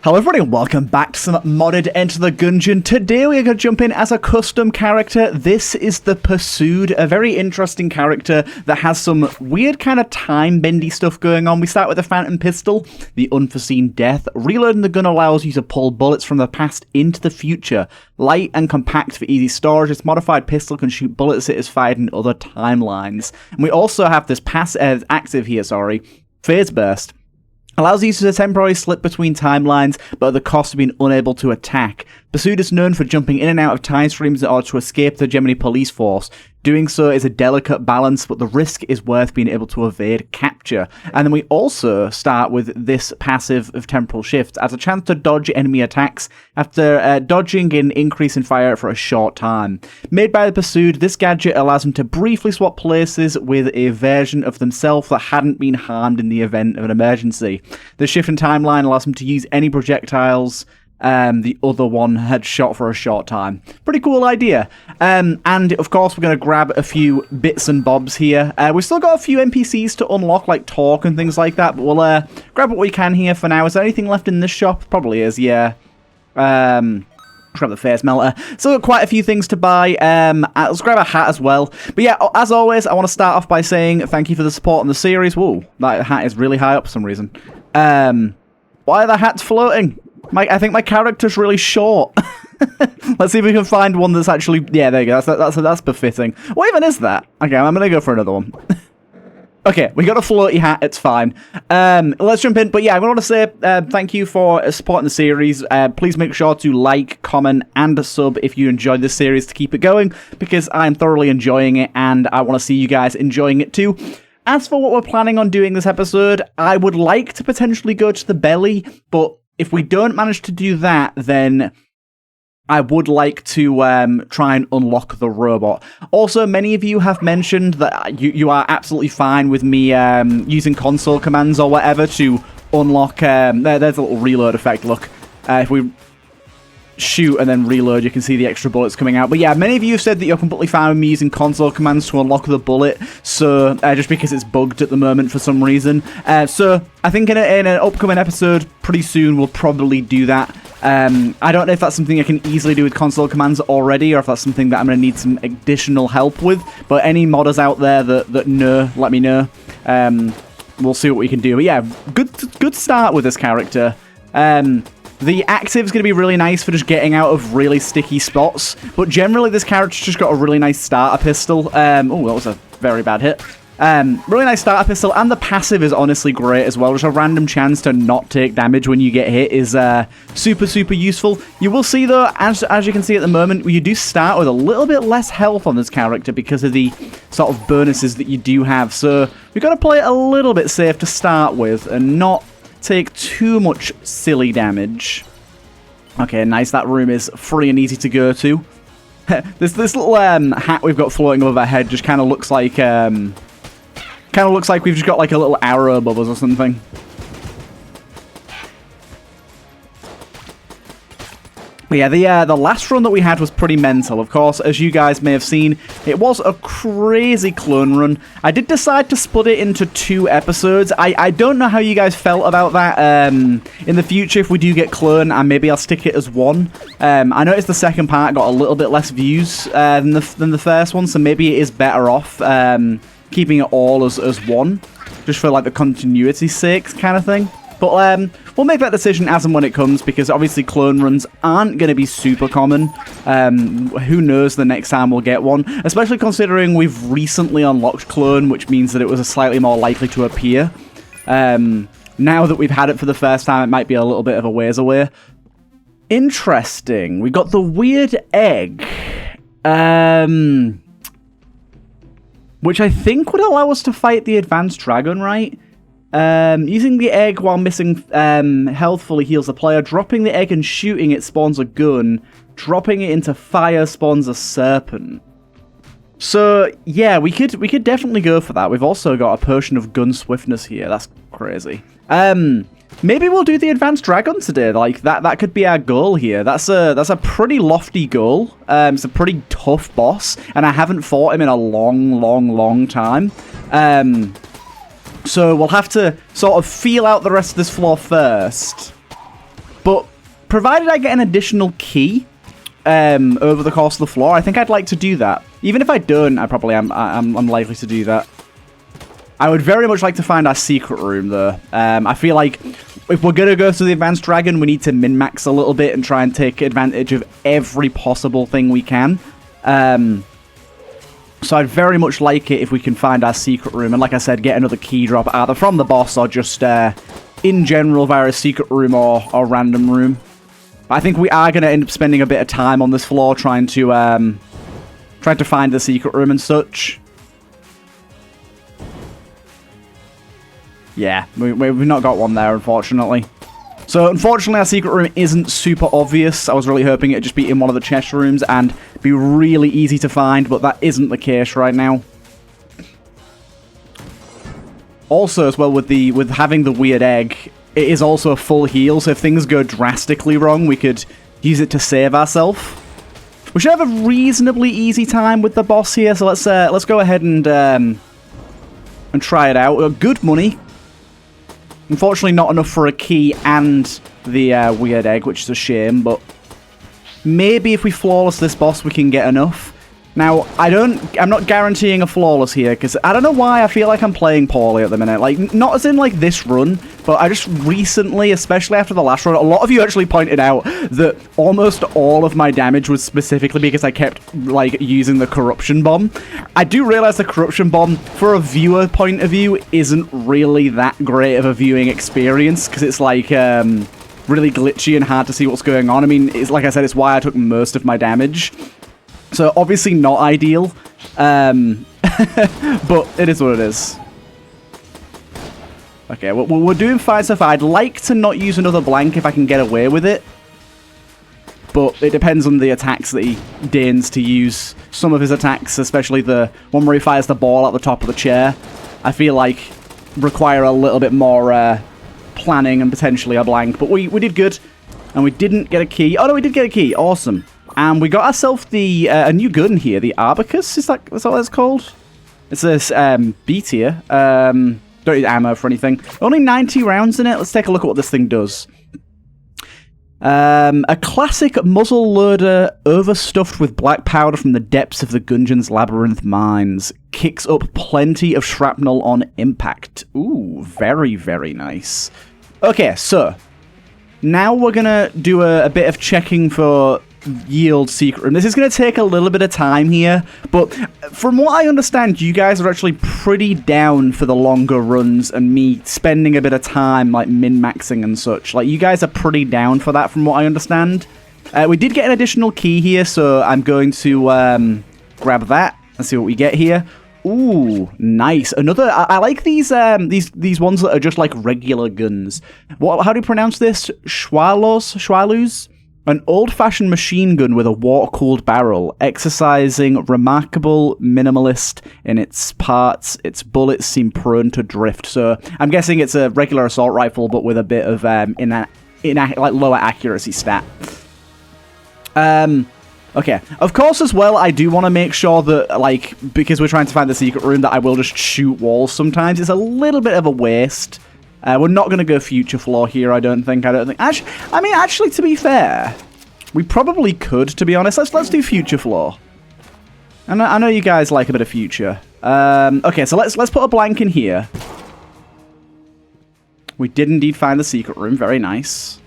Hello everybody and welcome back to some modded Enter the Gungeon. Today we are going to jump in as a custom character. This is the Pursued, a very interesting character that has some weird kind of time-bendy stuff going on. We start with the Phantom Pistol, the Unforeseen Death. Reloading the gun allows you to pull bullets from the past into the future. Light and compact for easy storage, this modified pistol can shoot bullets that is fired in other timelines. And we also have this active here, Phase Burst. Allows users to temporarily slip between timelines, but at the cost of being unable to attack. Pursued is known for jumping in and out of time streams in order to escape the Gemini police force. Doing so is a delicate balance, but the risk is worth being able to evade capture. And then we also start with this passive of Temporal Shift as a chance to dodge enemy attacks after dodging an increase in fire for a short time. Made by the Pursued, this gadget allows them to briefly swap places with a version of themselves that hadn't been harmed in the event of an emergency. The shift in timeline allows them to use any projectiles the other one had shot for a short time. Pretty cool idea. And of course we're going to grab a few bits and bobs here. We've still got a few NPCs to unlock, like talk and things like that, but we'll grab what we can here for now. Is there anything left in this shop? Probably is, yeah. Grab the face melter. Still got quite a few things to buy. Let's grab a hat as well. But yeah, as always, I want to start off by saying thank you for the support on the series. Whoa, that hat is really high up for some reason. Why are the hats floating? I think my character's really short. Let's see if we can find one that's actually... Yeah, there you go. That's befitting. What even is that? Okay, I'm going to go for another one. Okay, we got a floaty hat. It's fine. Let's jump in. But yeah, I want to say thank you for supporting the series. Please make sure to like, comment, and sub if you enjoyed this series to keep it going, because I'm thoroughly enjoying it, and I want to see you guys enjoying it too. As for what we're planning on doing this episode, I would like to potentially go to the belly, but if we don't manage to do that, then I would like to try and unlock the robot. Also, many of you have mentioned that you are absolutely fine with me using console commands or whatever to unlock... there's a little reload effect, look. If we shoot and then reload, you can see the extra bullets coming out. But yeah, many of you have said that you're completely fine with me using console commands to unlock the bullet, so just because it's bugged at the moment for some reason. So I think in an upcoming episode pretty soon we'll probably do that. I don't know if that's something I can easily do with console commands already, or if that's something that I'm going to need some additional help with. But any modders out there that know, let me know. We'll see what we can do. But yeah, good start with this character. The active is going to be really nice for just getting out of really sticky spots, but generally this character's just got a really nice starter pistol. Oh, that was a very bad hit. Really nice starter pistol, and the passive is honestly great as well. Just a random chance to not take damage when you get hit is super, super useful. You will see, though, as you can see at the moment, you do start with a little bit less health on this character because of the sort of bonuses that you do have. So we've got to play it a little bit safe to start with and not take too much silly damage. Okay, nice. That room is free and easy to go to. this little hat we've got floating above our head just kind of looks like we've just got like a little arrow above us or something. But yeah, the last run that we had was pretty mental. Of course, as you guys may have seen, it was a crazy clone run. I did decide to split it into 2 episodes. I don't know how you guys felt about that. In the future, if we do get clone, maybe I'll stick it as 1. I noticed the second part got a little bit less views than the first one, so maybe it is better off keeping it all as 1, just for like the continuity's sake kind of thing. But we'll make that decision as and when it comes, because obviously clone runs aren't going to be super common. Who knows the next time we'll get one, especially considering we've recently unlocked clone, which means that it was slightly more likely to appear. Now that we've had it for the first time, it might be a little bit of a ways away. Interesting. We got the weird egg. Which I think would allow us to fight the advanced dragon, right? Using the egg while missing health fully heals the player. Dropping the egg and shooting it spawns a gun. Dropping it into fire spawns a serpent. So yeah, we could definitely go for that. We've also got a potion of gun swiftness here. That's crazy. Maybe we'll do the advanced dragon today. Like that could be our goal here. That's a pretty lofty goal. It's a pretty tough boss, and I haven't fought him in a long time. So we'll have to sort of feel out the rest of this floor first. But provided I get an additional key over the course of the floor, I think I'd like to do that. Even if I don't, I probably am. I'm likely to do that. I would very much like to find our secret room, though. I feel like if we're going to go to the Advanced Dragon, we need to min-max a little bit and try and take advantage of every possible thing we can. So I'd very much like it if we can find our secret room. And like I said, get another key drop either from the boss or just in general via a secret room or random room. But I think we are going to end up spending a bit of time on this floor trying to find the secret room and such. Yeah, we've not got one there, unfortunately. So, unfortunately, our secret room isn't super obvious. I was really hoping it'd just be in one of the chest rooms and be really easy to find, but that isn't the case right now. Also, as well, with having the weird egg, it is also a full heal, so if things go drastically wrong, we could use it to save ourselves. We should have a reasonably easy time with the boss here, so let's go ahead and try it out. Good money. Unfortunately, not enough for a key and the weird egg, which is a shame, but maybe if we flawless this boss, we can get enough. Now, I'm not guaranteeing a flawless here, because I don't know why I feel like I'm playing poorly at the minute. Like, not as in, like, this run, but I just recently, especially after the last run, a lot of you actually pointed out that almost all of my damage was specifically because I kept, like, using the corruption bomb. I do realize the corruption bomb, for a viewer point of view, isn't really that great of a viewing experience, because it's, like, really glitchy and hard to see what's going on. I mean, it's like I said, it's why I took most of my damage. So, obviously not ideal, but it is what it is. Okay, we're doing fine so far. I'd like to not use another blank if I can get away with it, but it depends on the attacks that he deigns to use. Some of his attacks, especially the one where he fires the ball at the top of the chair, I feel like require a little bit more planning and potentially a blank. But we did good, and we didn't get a key. Oh, no, we did get a key. Awesome. And we got ourselves a new gun here, the Abacus. Is that what it's called? It's this B tier. Don't need ammo for anything. Only 90 rounds in it. Let's take a look at what this thing does. A classic muzzle loader overstuffed with black powder from the depths of the Gungeon's labyrinth mines. Kicks up plenty of shrapnel on impact. Ooh, very, very nice. Okay, so now we're going to do a bit of checking for yield secret room. This is going to take a little bit of time here, but from what I understand, you guys are actually pretty down for the longer runs and me spending a bit of time like min-maxing and such. Like, you guys are pretty down for that from what I understand. We did get an additional key here, so I'm going to grab that and see what we get here. Ooh, nice. Another. I like these ones that are just like regular guns. How do you pronounce this? Schwalus? An old-fashioned machine gun with a water-cooled barrel, exercising remarkable minimalist in its parts. Its bullets seem prone to drift. So I'm guessing it's a regular assault rifle, but with a bit of like lower accuracy stat. Okay. Of course, as well, I do want to make sure that, like, because we're trying to find the secret room, that I will just shoot walls sometimes. It's a little bit of a waste. We're not going to go future floor here, I don't think. Actually, to be fair, we probably could, to be honest. Let's do future floor. I know you guys like a bit of future. Okay, so let's put a blank in here. We did indeed find the secret room. Very nice.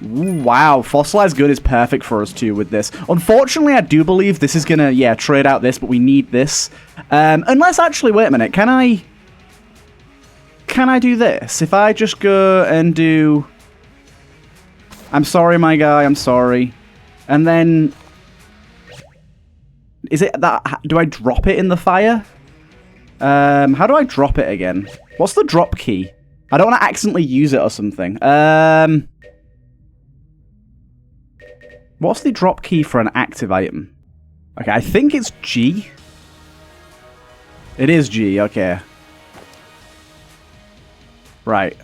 Ooh, wow, fossilized gun is perfect for us too with this. Unfortunately, I do believe this is going to, yeah, trade out this, but we need this. Unless, actually, wait a minute. Can I do this? If I just go and do... I'm sorry, my guy, I'm sorry. And then... Is it that... Do I drop it in the fire? How do I drop it again? What's the drop key? I don't want to accidentally use it or something. What's the drop key for an active item? Okay, I think it's G. It is G, okay. Right.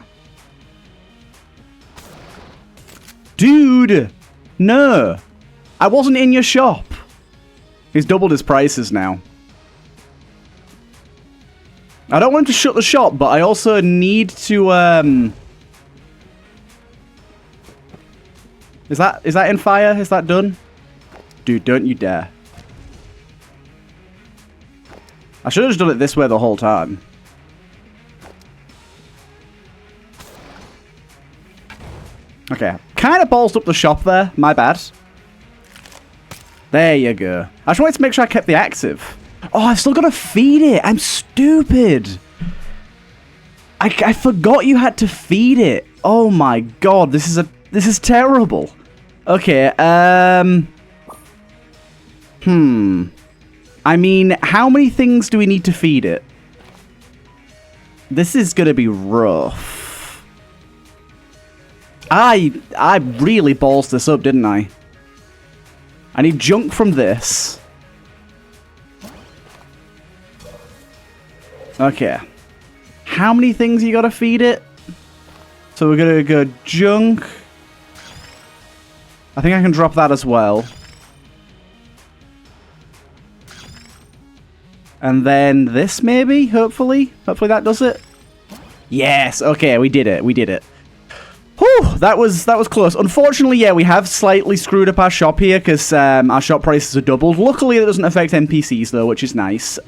Dude! No! I wasn't in your shop! He's doubled his prices now. I don't want him to shut the shop, but I also need to, Is that in fire? Is that done? Dude, don't you dare. I should have just done it this way the whole time. Okay. Kind of ballsed up the shop there. My bad. There you go. I just wanted to make sure I kept the active. Oh, I've still got to feed it. I'm stupid. I forgot you had to feed it. Oh my god, this is terrible. Okay, I mean, how many things do we need to feed it? This is gonna be rough. I really ballsed this up, didn't I? I need junk from this. Okay. How many things you gotta feed it? So we're gonna go junk. I think I can drop that as well. And then this maybe, hopefully. Hopefully that does it. Yes, okay, we did it. We did it. Whew, that was close. Unfortunately, yeah, we have slightly screwed up our shop here because our shop prices are doubled. Luckily, it doesn't affect NPCs though, which is nice.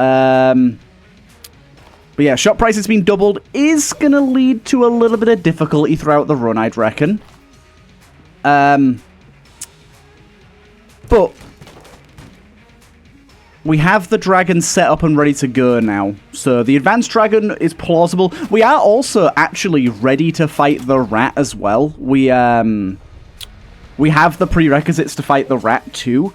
But yeah, shop price has been doubled is going to lead to a little bit of difficulty throughout the run, I'd reckon. But we have the dragon set up and ready to go now. So the advanced dragon is plausible. We are also actually ready to fight the rat as well. We have the prerequisites to fight the rat too.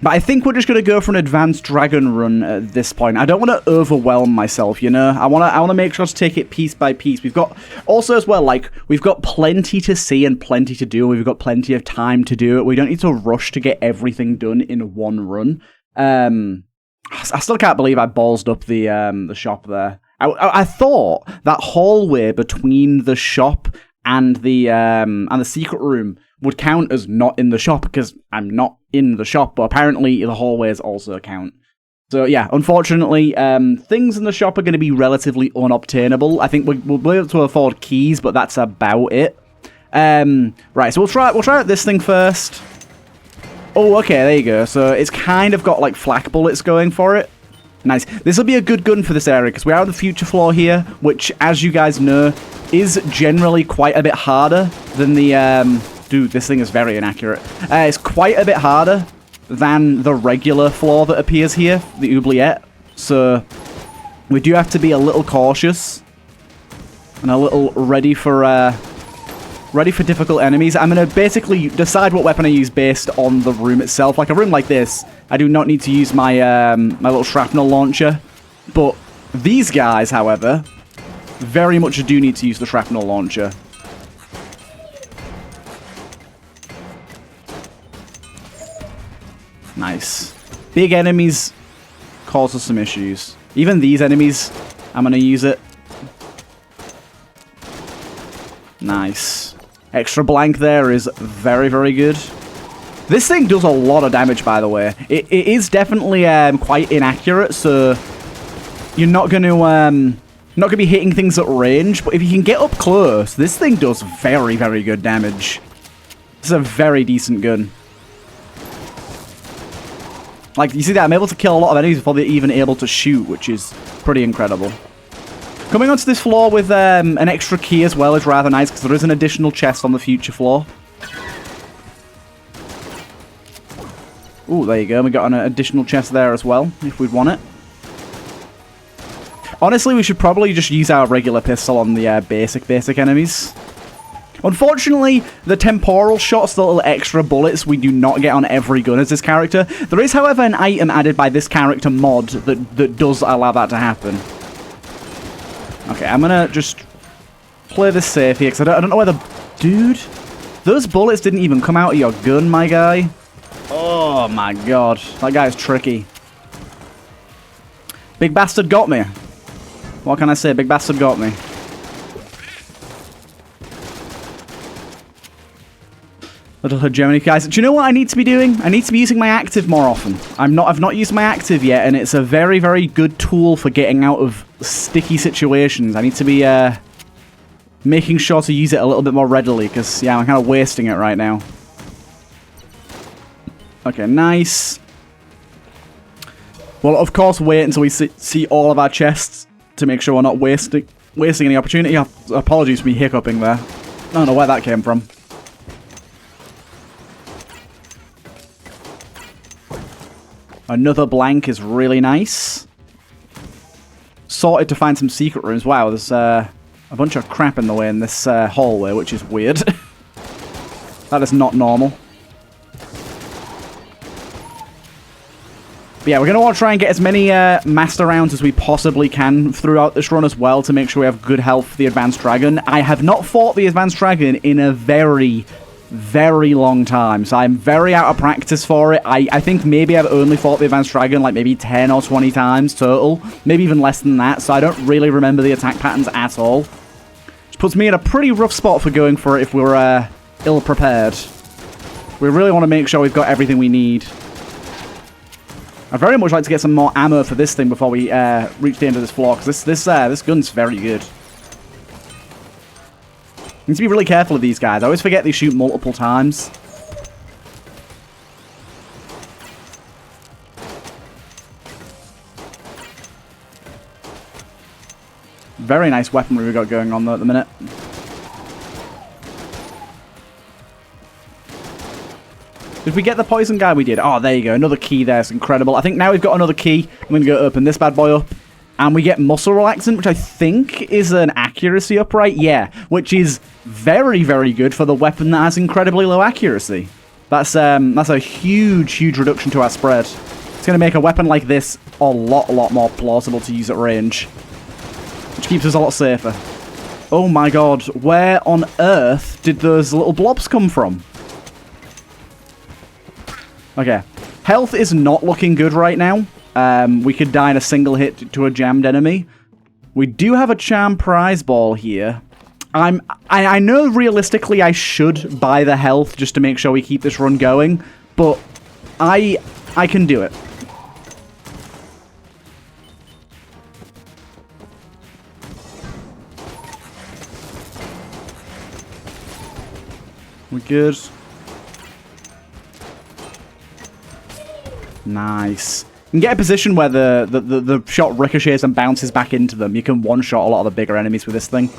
But I think we're just going to go for an advanced dragon run at this point. I don't want to overwhelm myself, you know? I want to make sure to take it piece by piece. We've got, also as well, like, we've got plenty to see and plenty to do. We've got plenty of time to do it. We don't need to rush to get everything done in one run. I still can't believe I ballsed up the shop there. I thought that hallway between the shop and the secret room would count as not in the shop because I'm not in the shop, but apparently the hallways also count. So yeah, unfortunately, things in the shop are going to be relatively unobtainable. I think we'll be able to afford keys, but that's about it. Right, so we'll try out this thing first. Oh, okay, there you go. So it's kind of got like flak bullets going for it. Nice. This will be a good gun for this area because we are on the future floor here, which, as you guys know, is generally quite a bit harder than the... Dude, this thing is very inaccurate. It's quite a bit harder than the regular floor that appears here, the oubliette. So we do have to be a little cautious and a little ready for difficult enemies. I'm going to basically decide what weapon I use based on the room itself. Like a room like this, I do not need to use my my little shrapnel launcher. But these guys, however, very much do need to use the shrapnel launcher. Nice. Big enemies cause us some issues. Even these enemies, I'm going to use it. Nice. Extra blank there is very, very good. This thing does a lot of damage, by the way. It is definitely quite inaccurate, so you're not going to be hitting things at range. But if you can get up close, this thing does very, very good damage. This is a very decent gun. Like, you see that? I'm able to kill a lot of enemies before they're even able to shoot, which is pretty incredible. Coming onto this floor with an extra key as well is rather nice, because there is an additional chest on the future floor. Ooh, there you go. We got an additional chest there as well, if we'd want it. Honestly, we should probably just use our regular pistol on the basic enemies. Unfortunately, the temporal shots, the little extra bullets, we do not get on every gun as this character. There is, however, an item added by this character mod that does allow that to happen. Okay, I'm gonna just play this safe here, because I don't know where the... Dude, those bullets didn't even come out of your gun, my guy. Oh my god, that guy's tricky. Big bastard got me. What can I say? Big bastard got me. Little hegemony, guys. Do you know what I need to be doing? I need to be using my active more often. I've not used my active yet, and it's a very, very good tool for getting out of sticky situations. I need to be making sure to use it a little bit more readily, because, yeah, I'm kind of wasting it right now. Okay, nice. Well, of course, wait until we see all of our chests to make sure we're not wasting any opportunity. Apologies for me hiccuping there. I don't know where that came from. Another blank is really nice. Sorted to find some secret rooms. Wow, there's a bunch of crap in the way in this hallway, which is weird. That is not normal. But yeah, we're going to want to try and get as many master rounds as we possibly can throughout this run as well to make sure we have good health for the Advanced Dragon. I have not fought the Advanced Dragon in a very, very long time, so I'm very out of practice for it. I think maybe I've only fought the Advanced Dragon like maybe 10 or 20 times total, maybe even less than that, so I don't really remember the attack patterns at all. Which puts me in a pretty rough spot for going for it if we're ill-prepared. We really want to make sure we've got everything we need. I'd very much like to get some more ammo for this thing before we reach the end of this floor, because this gun's very good. Need to be really careful of these guys. I always forget they shoot multiple times. Very nice weaponry we got going on there at the minute. Did we get the poison guy? We did. Oh, there you go. Another key there. It's incredible. I think now we've got another key. I'm going to go open this bad boy up. And we get muscle relaxant, which I think is an accuracy upright. Yeah, which is very, very good for the weapon that has incredibly low accuracy. That's a huge, huge reduction to our spread. It's going to make a weapon like this a lot more plausible to use at range. Which keeps us a lot safer. Oh my god. Where on earth did those little blobs come from? Okay, health is not looking good right now. We could die in a single hit to a jammed enemy. We do have a charm prize ball here. I know realistically I should buy the health just to make sure we keep this run going, but I can do it. We're good. Nice. You can get a position where the shot ricochets and bounces back into them. You can one-shot a lot of the bigger enemies with this thing.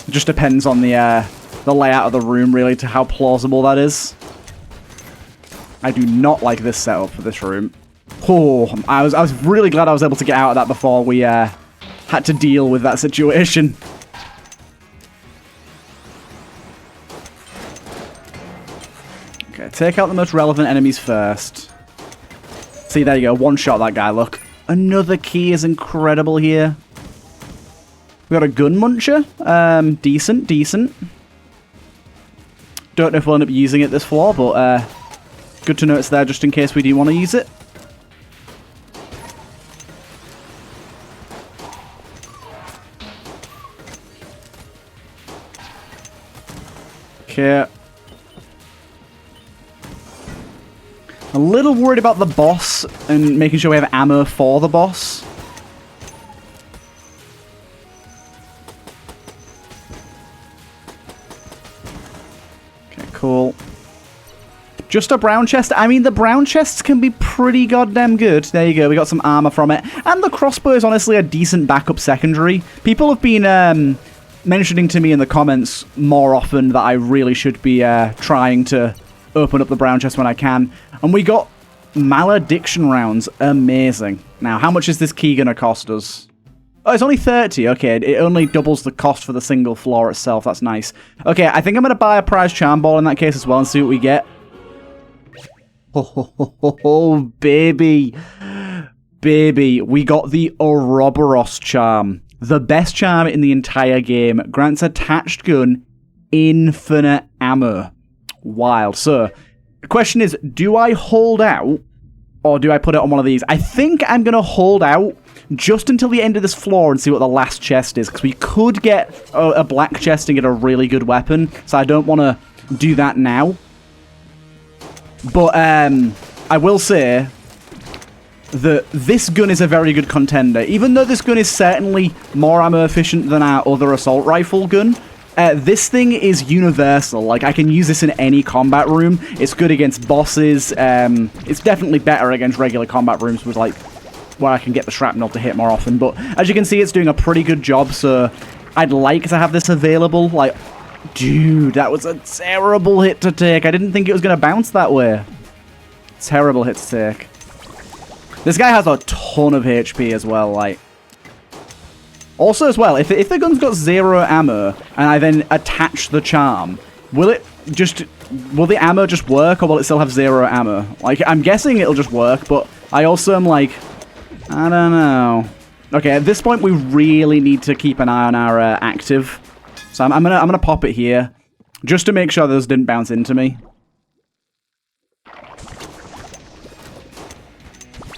It just depends on the layout of the room, really, to how plausible that is. I do not like this setup for this room. Oh, I was really glad I was able to get out of that before we had to deal with that situation. Okay, take out the most relevant enemies first. See, there you go. One-shot that guy, look. Another key is incredible here. We got a gun muncher. Decent. Don't know if we'll end up using it this floor, but good to know it's there just in case we do want to use it. Okay. A little worried about the boss and making sure we have ammo for the boss. Okay, cool. Just a brown chest. I mean, the brown chests can be pretty goddamn good. There you go. We got some armor from it. And the crossbow is honestly a decent backup secondary. People have been mentioning to me in the comments more often that I really should be trying to open up the brown chest when I can. And we got malediction rounds. Amazing. Now, how much is this key going to cost us? Oh, it's only 30. Okay, it only doubles the cost for the single floor itself. That's nice. Okay, I think I'm going to buy a prize charm ball in that case as well and see what we get. Oh, baby. Baby, we got the Ouroboros charm. The best charm in the entire game. Grants attached gun infinite ammo. Wild. So, the question is, do I hold out or do I put it on one of these? I think I'm going to hold out just until the end of this floor and see what the last chest is, because we could get a black chest and get a really good weapon, so I don't want to do that now. But I will say that this gun is a very good contender. Even though this gun is certainly more ammo efficient than our other assault rifle gun, This thing is universal. Like, I can use this in any combat room. It's good against bosses. It's definitely better against regular combat rooms with, like, where I can get the shrapnel to hit more often. But as you can see, it's doing a pretty good job, so I'd like to have this available. Like, dude, that was a terrible hit to take. I didn't think it was going to bounce that way. Terrible hit to take. This guy has a ton of HP as well, like. Also, as well, if the gun's got 0 ammo, and I then attach the charm, will the ammo just work, or will it still have 0 ammo? Like, I'm guessing it'll just work, but I also am like, I don't know. Okay, at this point, we really need to keep an eye on our active. So I'm gonna pop it here, just to make sure those didn't bounce into me.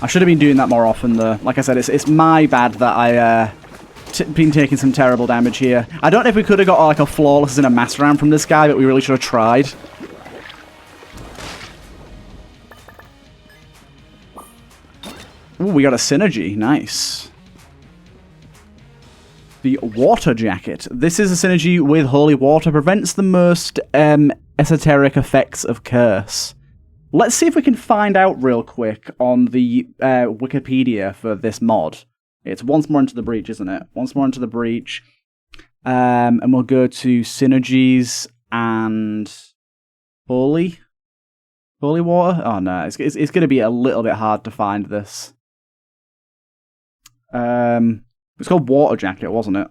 I should have been doing that more often, though. Like I said, it's my bad that I been taking some terrible damage here. I don't know if we could have got like a flawless in a master round from this guy, but we really should have tried. Ooh, we got a synergy. Nice. The water jacket. This is a synergy with holy water. Prevents the most esoteric effects of curse. Let's see if we can find out real quick on the Wikipedia for this mod. It's once more into the breach, isn't it? Once more into the breach. And we'll go to synergies and holy water. Oh no, it's going to be a little bit hard to find this. It's called water jacket, wasn't it?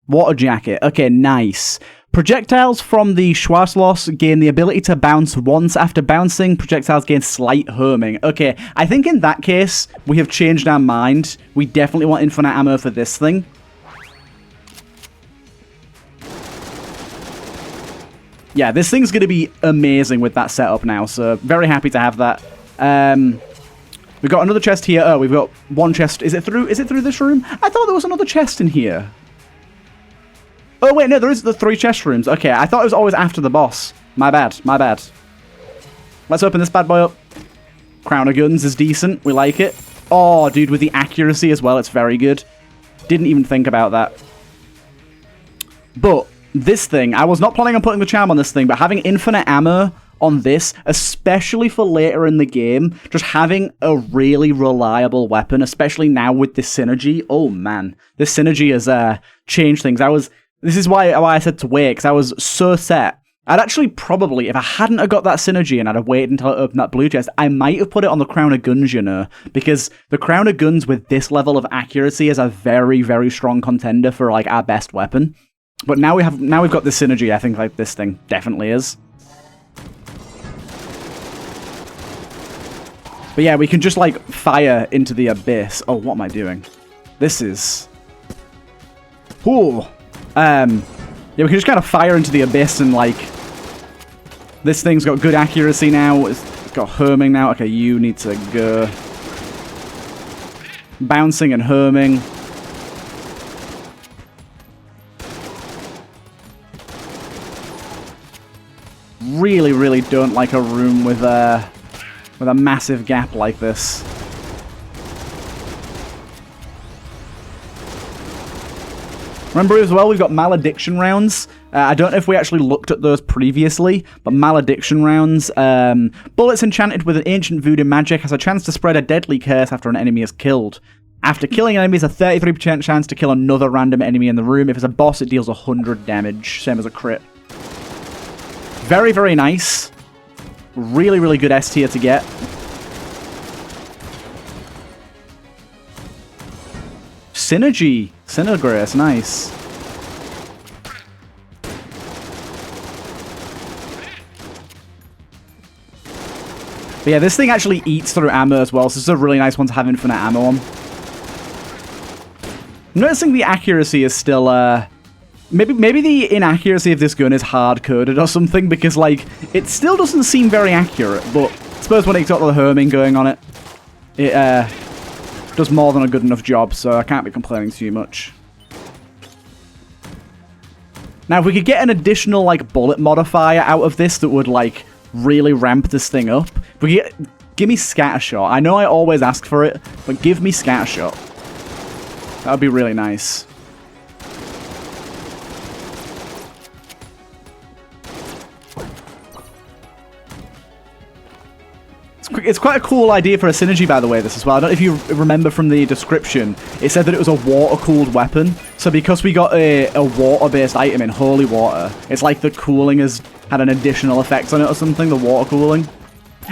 Water jacket. Okay, nice. Projectiles from the Schwarzloss gain the ability to bounce once. After bouncing, projectiles gain slight homing. Okay, I think in that case, we have changed our mind. We definitely want infinite ammo for this thing. Yeah, this thing's going to be amazing with that setup now, so very happy to have that. We've got another chest here. Oh, we've got one chest. Is it through this room? I thought there was another chest in here. Oh, wait, no, there is the 3 chest rooms. Okay, I thought it was always after the boss. My bad, my bad. Let's open this bad boy up. Crown of Guns is decent. We like it. Oh, dude, with the accuracy as well, it's very good. Didn't even think about that. But this thing, I was not planning on putting the charm on this thing, but having infinite ammo on this, especially for later in the game, just having a really reliable weapon, especially now with this synergy. Oh, man. This synergy has changed things. This is why I said to wait, because I was so set. I'd actually probably, if I hadn't have got that synergy and I'd have waited until I opened that blue chest, I might have put it on the Crown of Guns, you know, because the Crown of Guns with this level of accuracy is a very, very strong contender for, like, our best weapon. But now we've got this synergy, I think, like, this thing definitely is. But yeah, we can just, like, fire into the abyss. Oh, what am I doing? This is... Ooh. Yeah, we can just kind of fire into the abyss and, like... This thing's got good accuracy now. It's got homing now. Okay, you need to go. Bouncing and homing. Really, really don't like a room with a massive gap like this. Remember as well, we've got malediction rounds. I don't know if we actually looked at those previously, but malediction rounds. Bullets enchanted with an ancient voodoo magic has a chance to spread a deadly curse after an enemy is killed. After killing an enemy, it's a 33% chance to kill another random enemy in the room. If it's a boss, it deals 100 damage, same as a crit. Very, very nice. Really, really good S tier to get. Synergy. Synergrace, nice. But yeah, this thing actually eats through ammo as well, so this is a really nice one to have infinite ammo on. I'm noticing the accuracy is still, maybe the inaccuracy of this gun is hard-coded or something, because, like, it still doesn't seem very accurate, but I suppose when it's got the homing going on it, it, does more than a good enough job, so I can't be complaining too much. Now, if we could get an additional, like, bullet modifier out of this that would, like, really ramp this thing up. If we get Give me Scattershot. I know I always ask for it, but give me Scattershot. That would be really nice. It's quite a cool idea for a synergy, by the way, this as well. I don't know if you remember from the description, it said that it was a water-cooled weapon. So because we got a water-based item in Holy Water, it's like the cooling has had an additional effect on it or something, the water cooling.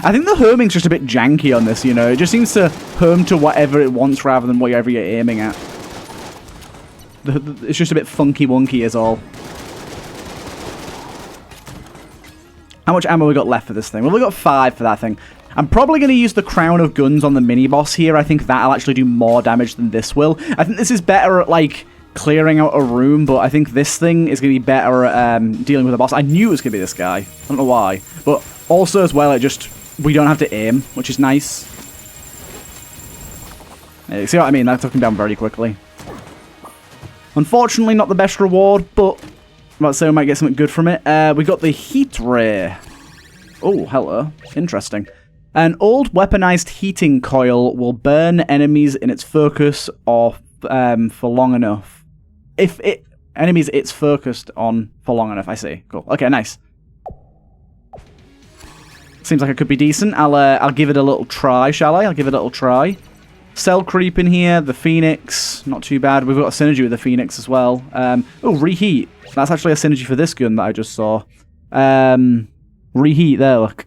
I think the homing's just a bit janky on this, you know. It just seems to home to whatever it wants rather than whatever you're aiming at. It's just a bit funky-wonky is all. How much ammo we got left for this thing? Well, we got 5 for that thing. I'm probably going to use the Crown of Guns on the mini-boss here. I think that'll actually do more damage than this will. I think this is better at, like, clearing out a room, but I think this thing is going to be better at dealing with a boss. I knew it was going to be this guy. I don't know why. But also, as well, we don't have to aim, which is nice. Yeah, see what I mean? That took him down very quickly. Unfortunately, not the best reward, but I'm about to say we might get something good from it. We got the Heat Ray. Oh, hello. Interesting. An old weaponized heating coil will burn enemies in its focus or for long enough. Enemies it's focused on for long enough, I see. Cool. Okay, nice. Seems like it could be decent. I'll give it a little try, shall I? I'll give it a little try. Cell creep in here, the Phoenix, not too bad. We've got a synergy with the Phoenix as well. Oh, reheat. That's actually a synergy for this gun that I just saw. Reheat, there, look.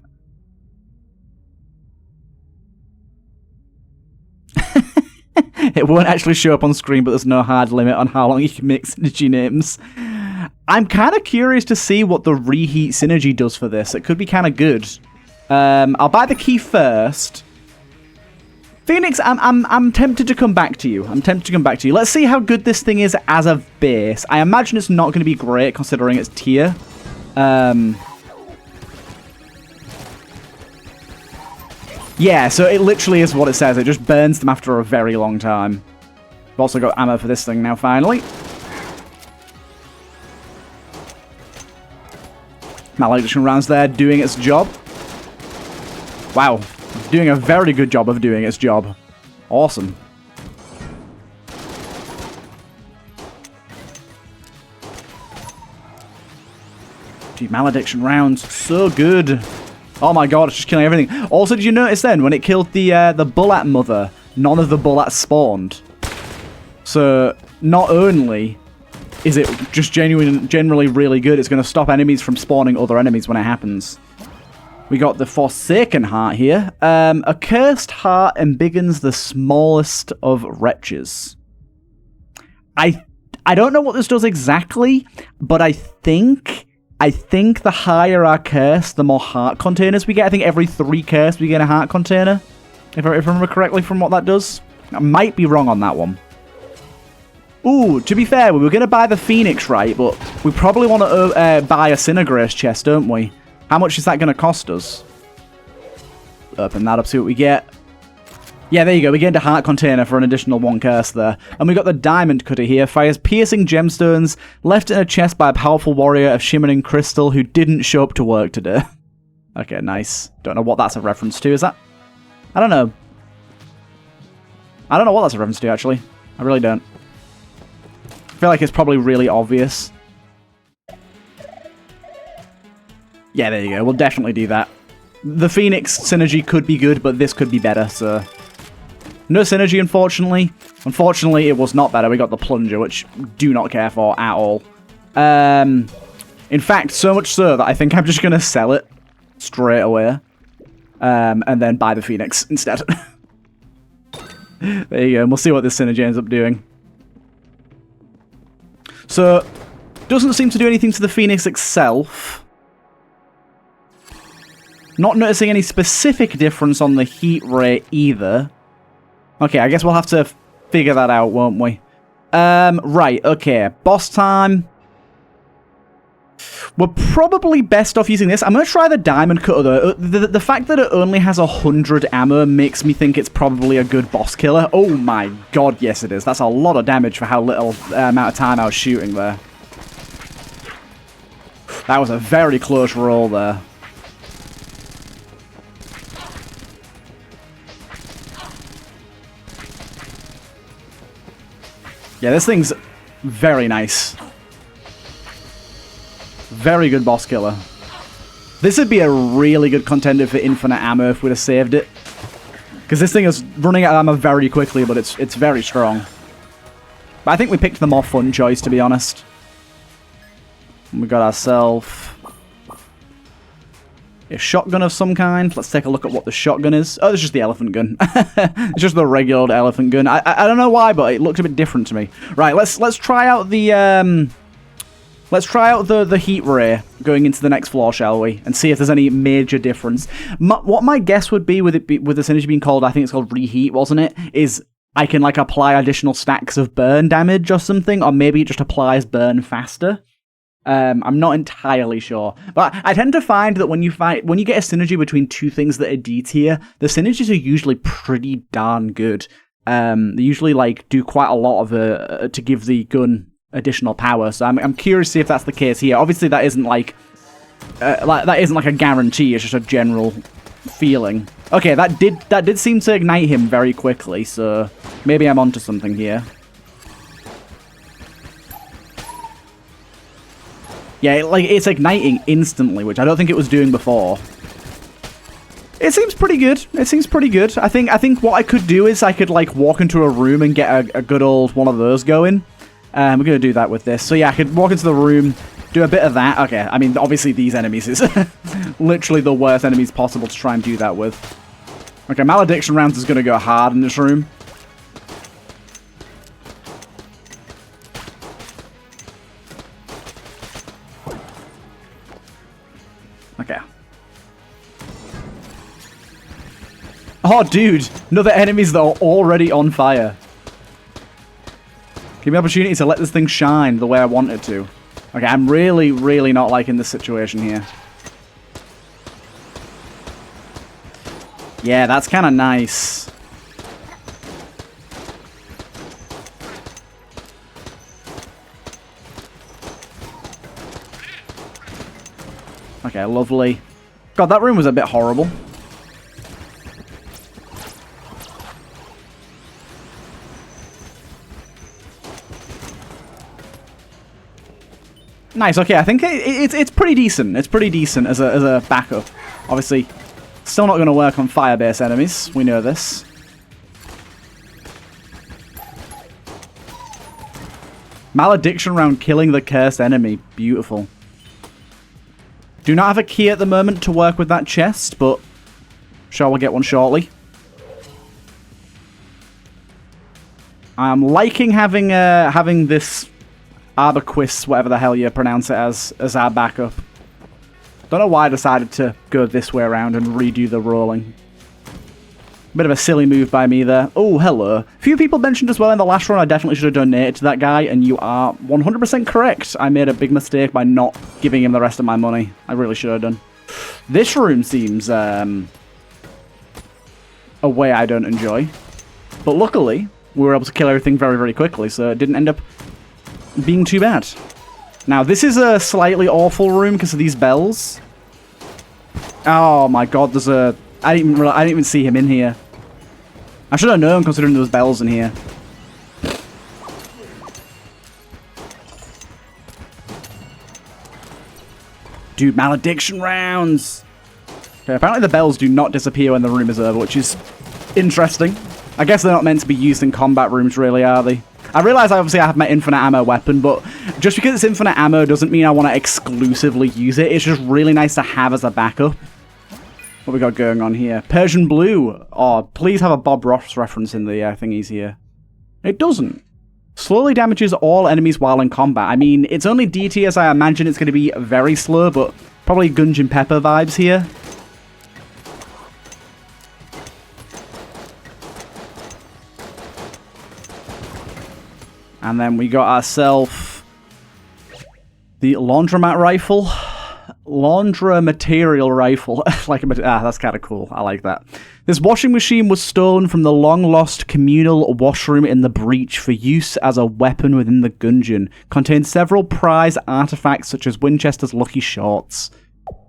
It won't actually show up on screen, but there's no hard limit on how long you can make synergy names. I'm kind of curious to see what the reheat synergy does for this. It could be kind of good. I'll buy the key first. Phoenix, I'm tempted to come back to you. Let's see how good this thing is as a base. I imagine it's not going to be great considering its tier. Yeah, so it literally is what it says. It just burns them after a very long time. We've also got ammo for this thing now, finally. Malediction rounds there, doing its job. Wow. Doing a very good job of doing its job. Awesome. Dude, Malediction rounds, so good. Oh my god, it's just killing everything. Also, did you notice then, when it killed the bullet mother, none of the bullets spawned? So, not only is it just generally really good, it's going to stop enemies from spawning other enemies when it happens. We got the Forsaken Heart here. A cursed heart embiggens the smallest of wretches. I don't know what this does exactly, but I think the higher our curse, the more heart containers we get. I think every 3 curse we get a heart container. If I remember correctly from what that does. I might be wrong on that one. Ooh, to be fair, we were going to buy the Phoenix, right? But we probably want to buy a Cinegrace chest, don't we? How much is that going to cost us? Open that up, see what we get. Yeah, there you go. We get a heart container for an additional 1 curse there. And we got the Diamond Cutter here. Fires piercing gemstones left in a chest by a powerful warrior of shimmering crystal who didn't show up to work today. Okay, nice. Don't know what that's a reference to. Is that? I don't know. I don't know what that's a reference to, actually. I really don't. I feel like it's probably really obvious. Yeah, there you go. We'll definitely do that. The Phoenix synergy could be good, but this could be better, so... No synergy, unfortunately. Unfortunately, it was not better. We got the Plunger, which do not care for at all. In fact, so much so that I think I'm just going to sell it straight away. And then buy the Phoenix instead. There you go. And we'll see what this synergy ends up doing. So, doesn't seem to do anything to the Phoenix itself. Not noticing any specific difference on the heat rate either. Okay, I guess we'll have to figure that out, won't we? Right, okay. Boss time. We're probably best off using this. I'm going to try the Diamond Cutter, though. The fact that it only has 100 ammo makes me think it's probably a good boss killer. Oh my god, yes it is. That's a lot of damage for how little amount of time I was shooting there. That was a very close roll there. Yeah, this thing's very nice. Very good boss killer. This would be a really good contender for infinite ammo if we'd have saved it. Because this thing is running out of ammo very quickly, but it's very strong. But I think we picked the more fun choice, to be honest. And we got ourselves a shotgun of some kind. Let's take a look at what the shotgun is. Oh, it's just the elephant gun. It's just the regular old elephant gun. I don't know why, but it looks a bit different to me. Right, let's try out the the heat ray going into the next floor, shall we? And see if there's any major difference. What my guess would be with this energy being called, I think it's called reheat, wasn't it? Is I can like apply additional stacks of burn damage or something, or maybe it just applies burn faster. I'm not entirely sure, but I tend to find that when you get a synergy between two things that are D tier, the synergies are usually pretty darn good. They usually like do quite a lot of to give the gun additional power. So I'm curious to see if that's the case here. Obviously, that isn't like a guarantee. It's just a general feeling. Okay, that did seem to ignite him very quickly. So maybe I'm onto something here. Yeah, it's igniting instantly, which I don't think it was doing before. It seems pretty good. It seems pretty good. I think what I could do is I could like walk into a room and get a good old one of those going. We're gonna do that with this. So yeah, I could walk into the room, do a bit of that. Okay, I mean obviously these enemies is literally the worst enemies possible to try and do that with. Okay, malediction rounds is gonna go hard in this room. Okay. Oh, dude. Another enemies that are already on fire. Give me the opportunity to let this thing shine the way I want it to. Okay, I'm really, really not liking this situation here. Yeah, that's kind of nice. Okay, lovely. God, that room was a bit horrible. Nice, okay, I think it's pretty decent. It's pretty decent as a backup. Obviously, still not going to work on fire-based enemies. We know this. Malediction round killing the cursed enemy. Beautiful. Do not have a key at the moment to work with that chest, but sure we'll get one shortly. I'm liking having this Arbaquis, whatever the hell you pronounce it as our backup. Don't know why I decided to go this way around and redo the rolling. Bit of a silly move by me there. Oh, hello. A few people mentioned as well in the last run I definitely should have donated to that guy, and you are 100% correct. I made a big mistake by not giving him the rest of my money. I really should have done. This room seems a way I don't enjoy. But luckily, we were able to kill everything very, very quickly, so it didn't end up being too bad. Now, this is a slightly awful room because of these bells. Oh my god, there's a... I didn't even see him in here. I should have known considering there was bells in here. Dude, malediction rounds! Okay, apparently the bells do not disappear when the room is over, which is interesting. I guess they're not meant to be used in combat rooms, really, are they? I realise obviously I have my infinite ammo weapon, but just because it's infinite ammo doesn't mean I want to exclusively use it. It's just really nice to have as a backup. What we got going on here? Persian Blue. Oh, please have a Bob Ross reference in the thingies here. It doesn't. Slowly damages all enemies while in combat. I mean, it's only DT, as I imagine it's going to be very slow, but probably Gungeon Pepper vibes here. And then we got ourselves the laundromat rifle. Laundra material rifle. That's kind of cool. I like that. This washing machine was stolen from the long-lost communal washroom in the breach for use as a weapon within the Gungeon. Contains several prize artifacts such as Winchester's Lucky Shorts.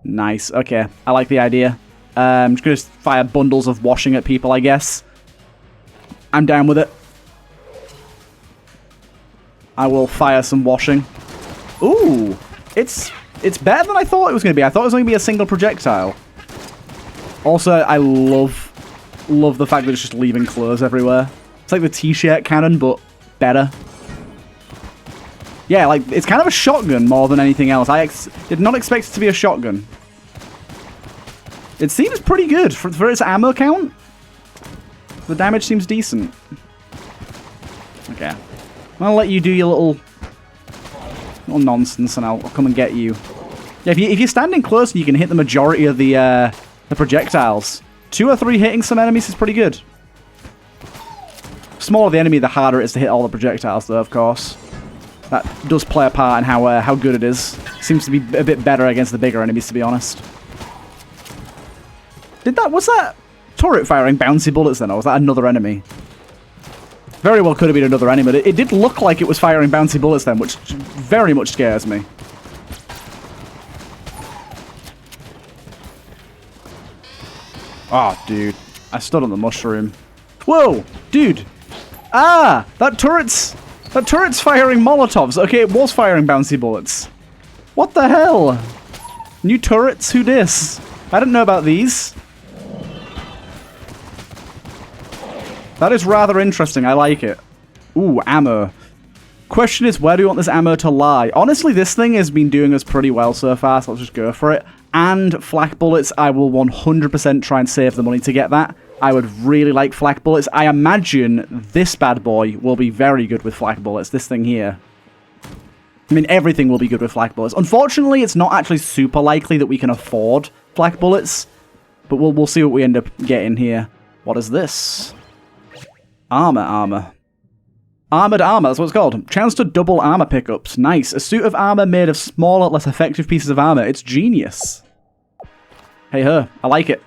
Nice. Okay, I like the idea. I'm just going to fire bundles of washing at people, I guess. I'm down with it. I will fire some washing. Ooh, it's better than I thought it was going to be. I thought it was going to be a single projectile. Also, I love the fact that it's just leaving clothes everywhere. It's like the t-shirt cannon, but better. Yeah, like, it's kind of a shotgun more than anything else. I did not expect it to be a shotgun. It seems pretty good for its ammo count. The damage seems decent. Okay. I'm gonna let you do your little nonsense, and I'll come and get you. Yeah, if you're standing close, you can hit the majority of the projectiles. 2 or 3 hitting some enemies is pretty good. The smaller the enemy, the harder it is to hit all the projectiles, though, of course. That does play a part in how good it is. Seems to be a bit better against the bigger enemies, to be honest. Was that turret firing bouncy bullets then, or was that another enemy? Very well could have been another enemy, but it did look like it was firing bouncy bullets then, which very much scares me. Oh, dude. I stood on the mushroom. Whoa! Dude! Ah! That turret's firing Molotovs. Okay, it was firing bouncy bullets. What the hell? New turrets? Who dis? I didn't know about these. That is rather interesting. I like it. Ooh, ammo. Question is, where do you want this ammo to lie? Honestly, this thing has been doing us pretty well so far, so let's just go for it. And flak bullets, I will 100% try and save the money to get that. I would really like flak bullets. I imagine this bad boy will be very good with flak bullets, this thing here. I mean, everything will be good with flak bullets. Unfortunately, it's not actually super likely that we can afford flak bullets, but we'll see what we end up getting here. What is this? Armor. Armored armor, that's what it's called. Chance to double armor pickups. Nice. A suit of armor made of smaller, less effective pieces of armor. It's genius. Hey ho, I like it.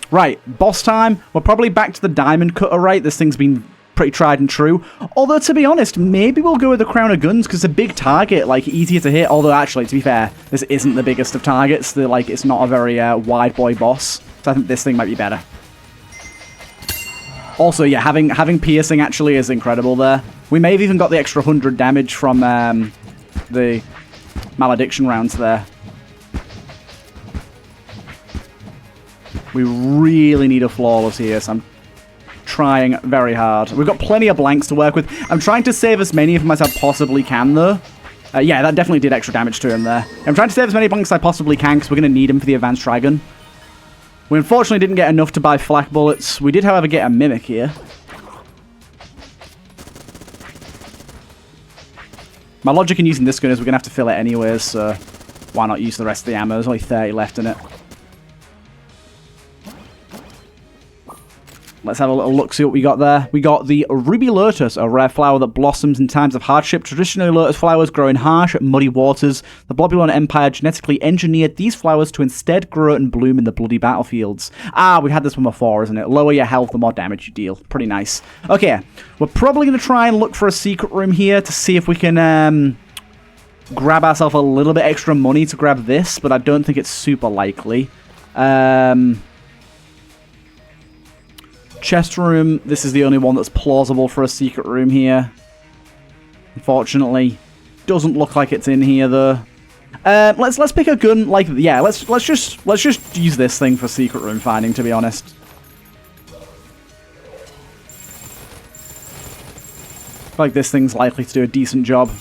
Right, boss time. We're probably back to the diamond cutter, right? This thing's been pretty tried and true. Although, to be honest, maybe we'll go with the crown of guns, because it's a big target, like, easier to hit. Although, actually, to be fair, this isn't the biggest of targets. It's not a very wide boy boss. So I think this thing might be better. Also, yeah, having piercing actually is incredible there. We may have even got the extra 100 damage from the malediction rounds there. We really need a flawless here, so I'm trying very hard. We've got plenty of blanks to work with. I'm trying to save as many of them as I possibly can, though. Yeah, that definitely did extra damage to him there. I'm trying to save as many blanks as I possibly can, because we're going to need him for the advanced Dragun. We unfortunately didn't get enough to buy flak bullets. We did, however, get a mimic here. My logic in using this gun is we're going to have to fill it anyways, so why not use the rest of the ammo? There's only 30 left in it. Let's have a little look, see what we got there. We got the Ruby Lotus, a rare flower that blossoms in times of hardship. Traditionally, lotus flowers grow in harsh, muddy waters. The Blobulon Empire genetically engineered these flowers to instead grow and bloom in the bloody battlefields. Ah, we've had this one before, isn't it? Lower your health, the more damage you deal. Pretty nice. Okay, we're probably going to try and look for a secret room here to see if we can grab ourselves a little bit extra money to grab this, but I don't think it's super likely. Chest room, this is the only one that's plausible for a secret room here. Unfortunately, doesn't look like it's in here though. Let's pick a gun like, yeah, let's just use this thing for secret room finding, to be honest. I feel like this thing's likely to do a decent job.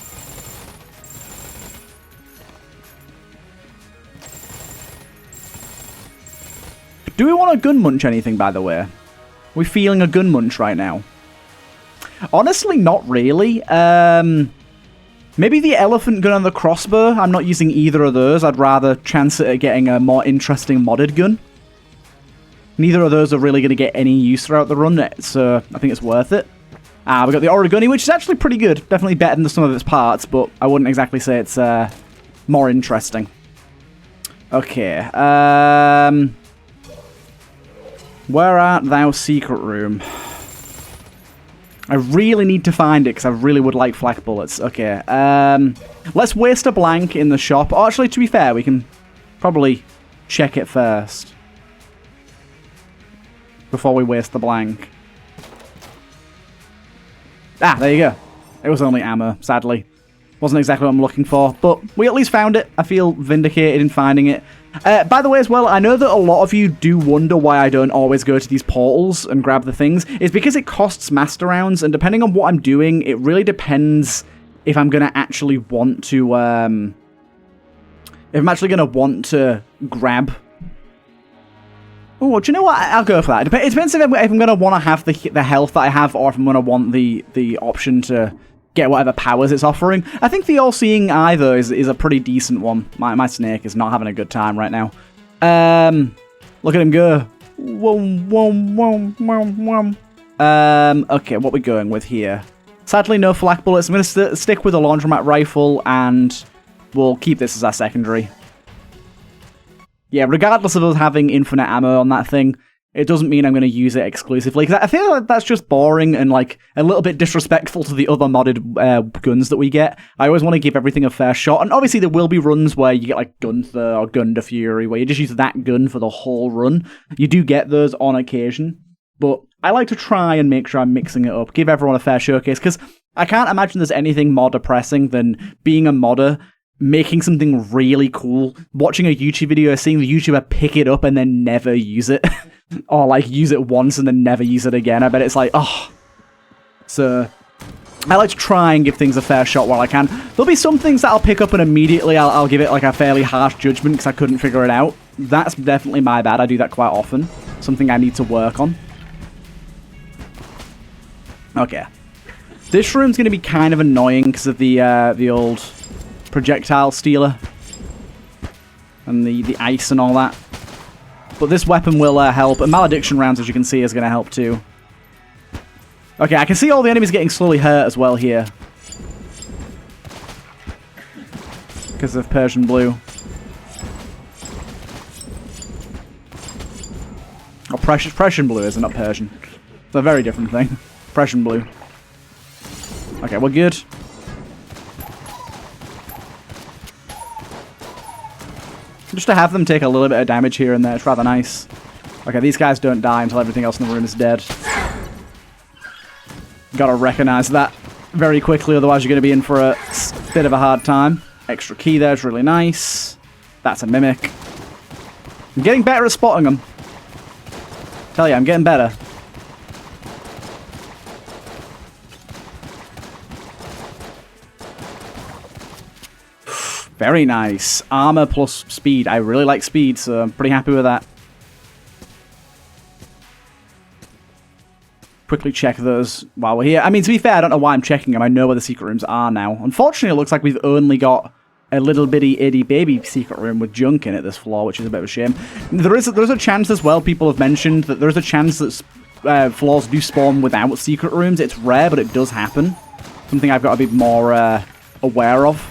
Do we want to gun munch anything, by the way? We're feeling a gun munch right now. Honestly, not really. Maybe the elephant gun and the crossbow. I'm not using either of those. I'd rather chance it at getting a more interesting modded gun. Neither of those are really going to get any use throughout the run, so I think it's worth it. Ah, we got the Origami, which is actually pretty good. Definitely better than some of its parts, but I wouldn't exactly say it's more interesting. Okay, where art thou, secret room? I really need to find it, because I really would like flak bullets. Okay, let's waste a blank in the shop. Oh, actually, to be fair, we can probably check it first before we waste the blank. Ah, there you go. It was only ammo, sadly. Wasn't exactly what I'm looking for, but we at least found it. I feel vindicated in finding it. By the way, as well, I know that a lot of you do wonder why I don't always go to these portals and grab the things. It's because it costs master rounds, and depending on what I'm doing, it really depends if I'm going to actually want to, if I'm actually going to want to grab. Oh, do you know what? I'll go for that. It depends if I'm going to want to have the health that I have, or if I'm going to want the option to get whatever powers it's offering. I think the all-seeing eye, though, is a pretty decent one. My snake is not having a good time right now. Look at him go. Okay, what are we going with here? Sadly, no flak bullets. I'm going to stick with a laundromat rifle, and we'll keep this as our secondary. Yeah, regardless of us having infinite ammo on that thing, it doesn't mean I'm going to use it exclusively, because I feel like that's just boring and, like, a little bit disrespectful to the other modded guns that we get. I always want to give everything a fair shot, and obviously there will be runs where you get, like, Gunther or Gunda Fury, where you just use that gun for the whole run. You do get those on occasion, but I like to try and make sure I'm mixing it up, give everyone a fair showcase, because I can't imagine there's anything more depressing than being a modder, making something really cool, watching a YouTube video, seeing the YouTuber pick it up and then never use it. Or, like, use it once and then never use it again. I bet it's like, oh. So, I like to try and give things a fair shot while I can. There'll be some things that I'll pick up and immediately I'll give it, like, a fairly harsh judgment because I couldn't figure it out. That's definitely my bad. I do that quite often. Something I need to work on. Okay. This room's going to be kind of annoying because of the old projectile stealer. And the ice and all that. But this weapon will help. And malediction rounds, as you can see, is going to help too. Okay, I can see all the enemies getting slowly hurt as well here. Because of Persian blue. Oh, Prussian blue is not Persian. It's a very different thing. Prussian blue. Okay, we're good. Just to have them take a little bit of damage here and there, it's rather nice. Okay, these guys don't die until everything else in the room is dead. Gotta recognize that very quickly, otherwise you're going to be in for a bit of a hard time. Extra key there is really nice. That's a mimic. I'm getting better at spotting them. Tell you, I'm getting better. Very nice. Armor plus speed. I really like speed, so I'm pretty happy with that. Quickly check those while we're here. I mean, to be fair, I don't know why I'm checking them. I know where the secret rooms are now. Unfortunately, it looks like we've only got a little bitty itty baby secret room with junk in it this floor, which is a bit of a shame. There's a chance as well, people have mentioned, that there's a chance that floors do spawn without secret rooms. It's rare, but it does happen. Something I've got to be more aware of.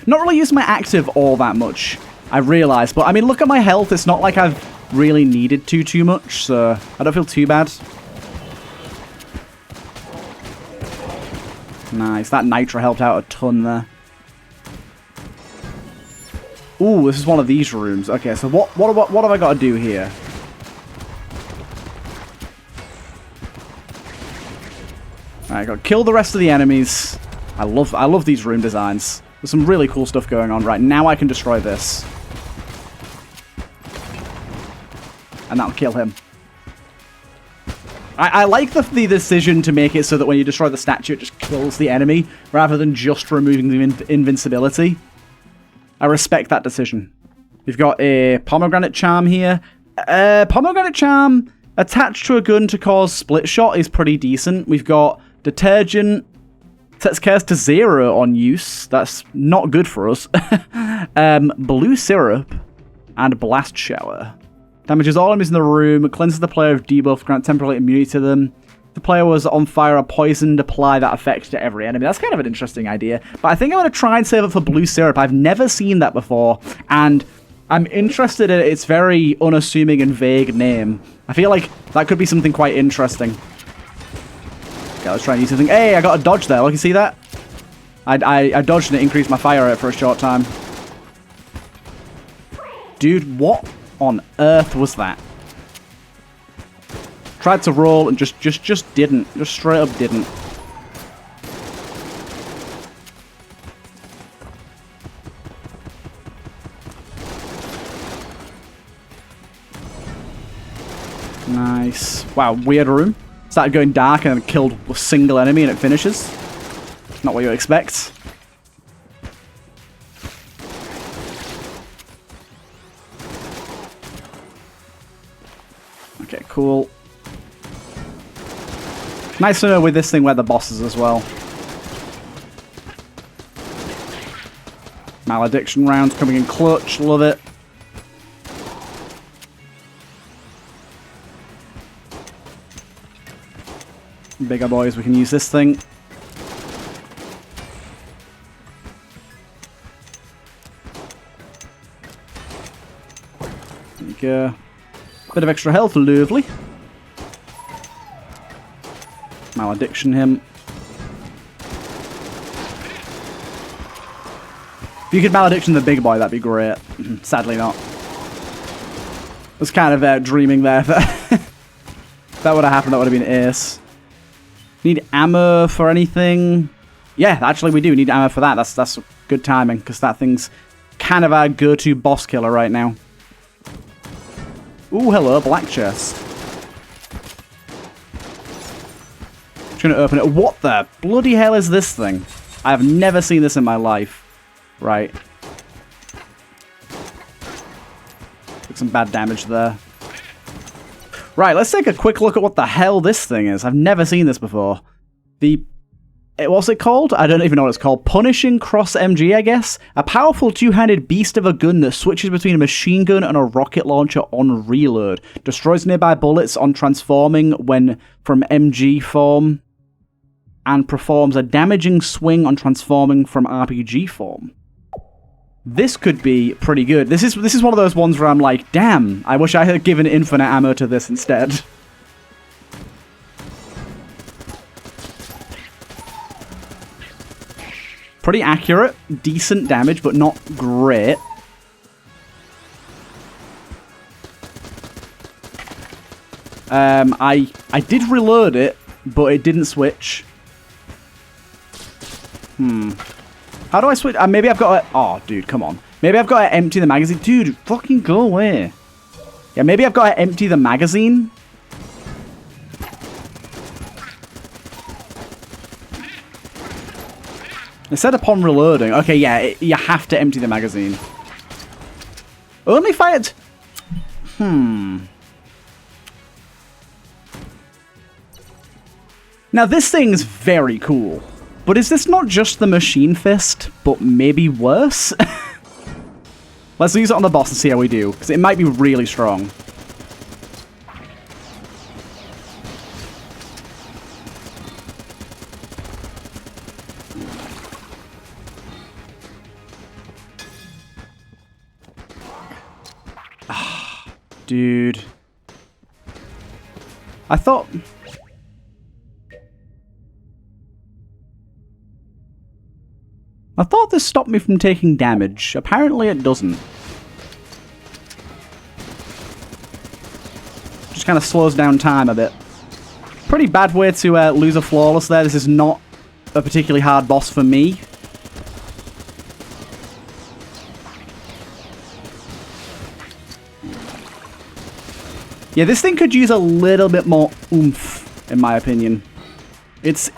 Not really used my active all that much, I realise. But, I mean, look at my health. It's not like I've really needed to too much, so I don't feel too bad. Nice. That nitro helped out a ton there. Ooh, this is one of these rooms. Okay, so what have I got to do here? Alright, got to kill the rest of the enemies. I love these room designs. There's some really cool stuff going on. Right, now I can destroy this. And that'll kill him. I like the decision to make it so that when you destroy the statue, it just kills the enemy, rather than just removing the invincibility. I respect that decision. We've got a pomegranate charm here. Pomegranate charm attached to a gun to cause split shot is pretty decent. We've got detergent. Sets chaos to 0 on use. That's not good for us. Blue syrup and blast shower. Damages all enemies in the room. Cleanses the player of debuff. Grant temporary immunity to them. If the player was on fire or poisoned, apply that effect to every enemy. That's kind of an interesting idea. But I think I'm going to try and save it for blue syrup. I've never seen that before. And I'm interested in its very unassuming and vague name. I feel like that could be something quite interesting. Okay, let's try and use something. Hey, I got a dodge there. Look, you see that? I dodged and it increased my fire rate for a short time. Dude, what on earth was that? Tried to roll and just didn't. Just straight up didn't. Nice. Wow, weird room. Started going dark and then killed a single enemy and it finishes. Not what you expect. Okay, cool. Nice to know with this thing where the boss is as well. Malediction rounds coming in clutch. Love it. Bigger boys, we can use this thing. There you go. Bit of extra health, lovely. Malediction him. If you could malediction the big boy, that'd be great. Sadly not. I was kind of dreaming there. That would have happened, that would have been ace. Need ammo for anything? Yeah, actually we do need ammo for that. That's good timing, because that thing's kind of our go-to boss killer right now. Ooh, hello, black chest. Just gonna open it. What the bloody hell is this thing? I have never seen this in my life. Right. Took some bad damage there. Right, let's take a quick look at what the hell this thing is. I've never seen this before. What's it called? I don't even know what it's called. Punishing Cross MG, I guess. A powerful two-handed beast of a gun that switches between a machine gun and a rocket launcher on reload. Destroys nearby bullets on transforming when from MG form. And performs a damaging swing on transforming from RPG form. This could be pretty good. This is one of those ones where I'm like, damn, I wish I had given infinite ammo to this instead. Pretty accurate, decent damage, but not great. I did reload it, but it didn't switch. How do I switch? Maybe I've got to... Oh, dude, come on. Maybe I've got to empty the magazine. Dude, fucking go away. Yeah, maybe I've got to empty the magazine. It said upon reloading. Okay, yeah, you have to empty the magazine. Only fired... Now, this thing's very cool. But is this not just the machine fist, but maybe worse? Let's use it on the boss and see how we do, because it might be really strong. Dude. I thought this stopped me from taking damage. Apparently it doesn't. Just kind of slows down time a bit. Pretty bad way to lose a flawless there. This is not a particularly hard boss for me. Yeah, this thing could use a little bit more oomph, in my opinion. It's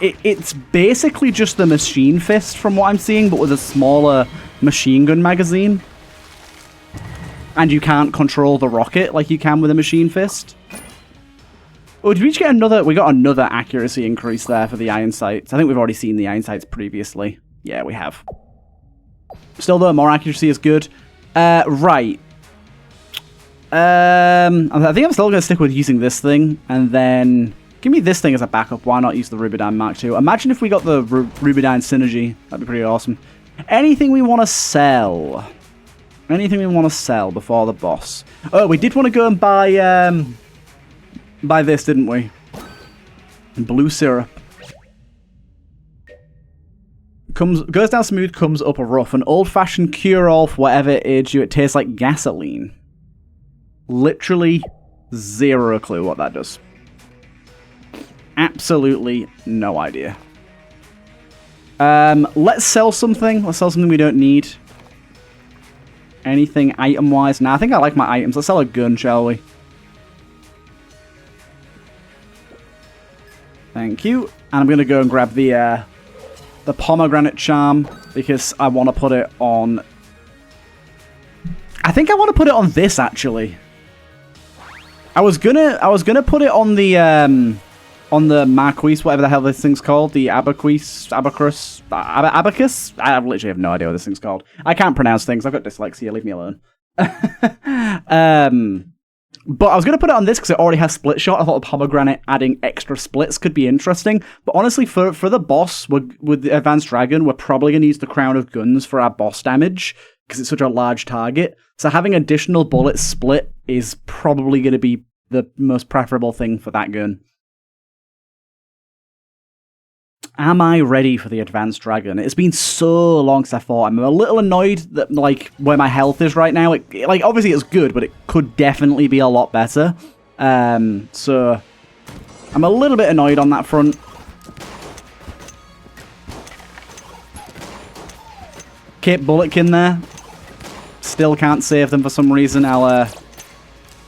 basically just the machine fist from what I'm seeing, but with a smaller machine gun magazine. And you can't control the rocket like you can with a machine fist. Oh, did we just get another... We got another accuracy increase there for the iron sights. I think we've already seen the iron sights previously. Yeah, we have. Still though, more accuracy is good. Right. I think I'm still going to stick with using this thing, and then... Give me this thing as a backup. Why not use the Rubidyne Mark II? Imagine if we got the Rubidyne Synergy. That'd be pretty awesome. Anything we want to sell? Anything we want to sell before the boss? Oh, we did want to go and buy this, didn't we? Blue syrup. Goes down smooth, comes up rough. An old-fashioned cure-all for whatever age you. It tastes like gasoline. Literally zero clue what that does. Absolutely no idea. Let's sell something. Let's sell something we don't need. Anything item-wise? Nah, I think I like my items. Let's sell a gun, shall we? Thank you. And I'm going to go and grab the pomegranate charm because I want to put it on... I think I want to put it on this, actually. I was gonna put it on the Marquise, whatever the hell this thing's called, the abacus. I literally have no idea what this thing's called. I can't pronounce things. I've got dyslexia. Leave me alone. But I was gonna put it on this because it already has split shot. I thought the pomegranate adding extra splits could be interesting. But honestly, for the boss with the advanced dragon, we're probably gonna use the crown of guns for our boss damage because it's such a large target. So having additional bullet split is probably gonna be the most preferable thing for that gun. Am I ready for the advanced dragon? It's been so long since I fought. I'm a little annoyed that, like, where my health is right now. Like, obviously it's good, but it could definitely be a lot better. So I'm a little bit annoyed on that front. Cape Bulletkin there. Still can't save them for some reason. Oh,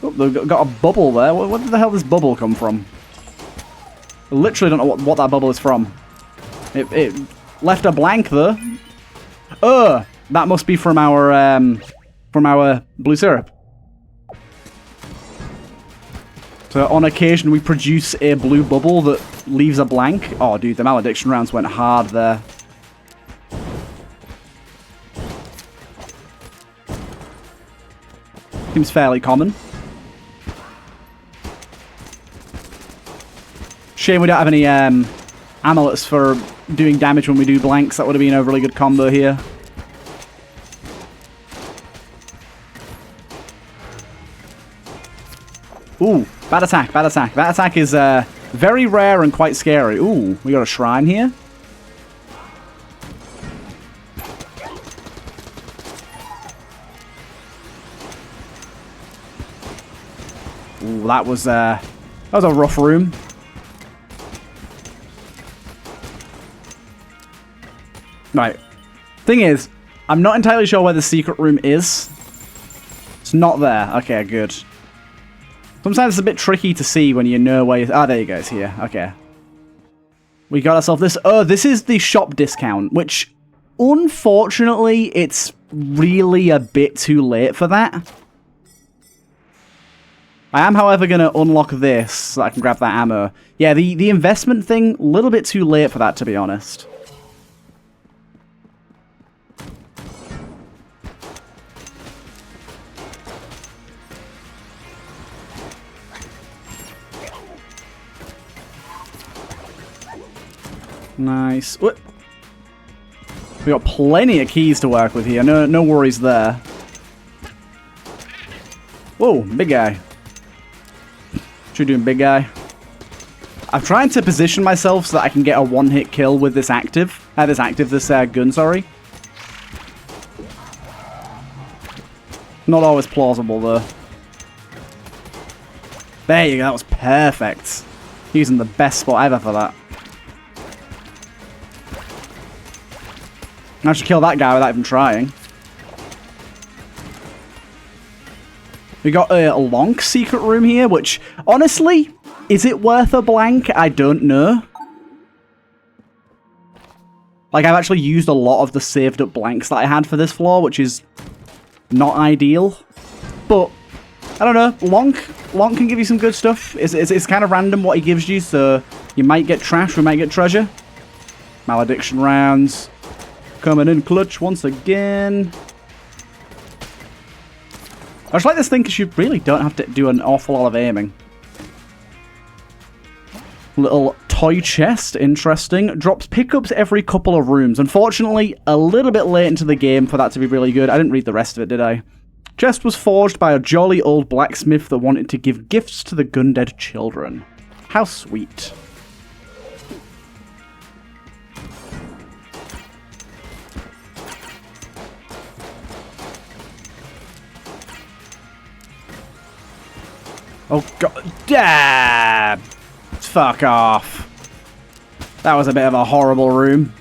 they've got a bubble there. Where the hell does this bubble come from? I literally don't know what that bubble is from. It left a blank though. Oh, that must be from our blue syrup. So on occasion we produce a blue bubble that leaves a blank. Oh, dude, the malediction rounds went hard there. Seems fairly common. Shame we don't have any amulets for doing damage when we do blanks. That would have been a really good combo here. Ooh, bad attack, bad attack. That attack is very rare and quite scary. Ooh, we got a shrine here. Ooh, that was a rough room. Right. Thing is, I'm not entirely sure where the secret room is. It's not there. Okay, good. Sometimes it's a bit tricky to see when you know where you... Ah, there you go. It's here. Okay. We got ourselves this. Oh, this is the shop discount, which, unfortunately, it's really a bit too late for that. I am, however, going to unlock this so I can grab that ammo. Yeah, the investment thing, a little bit too late for that, to be honest. Nice. What? We got plenty of keys to work with here. No worries there. Whoa, big guy. What you doing, big guy? I'm trying to position myself so that I can get a one-hit kill with this this gun, sorry. Not always plausible, though. There you go, that was perfect. Using the best spot ever for that. I should kill that guy without even trying. We got a Lonk secret room here, which, honestly, is it worth a blank? I don't know. Like, I've actually used a lot of the saved up blanks that I had for this floor, which is not ideal. But, I don't know, Lonk can give you some good stuff. It's kind of random what he gives you, so you might get trash, we might get treasure. Malediction rounds. Coming in clutch once again. I just like this thing because you really don't have to do an awful lot of aiming. Little toy chest, interesting. Drops pickups every couple of rooms. Unfortunately, a little bit late into the game for that to be really good. I didn't read the rest of it, did I? Chest was forged by a jolly old blacksmith that wanted to give gifts to the gun-dead children. How sweet. Oh god, damn! Fuck off. That was a bit of a horrible room.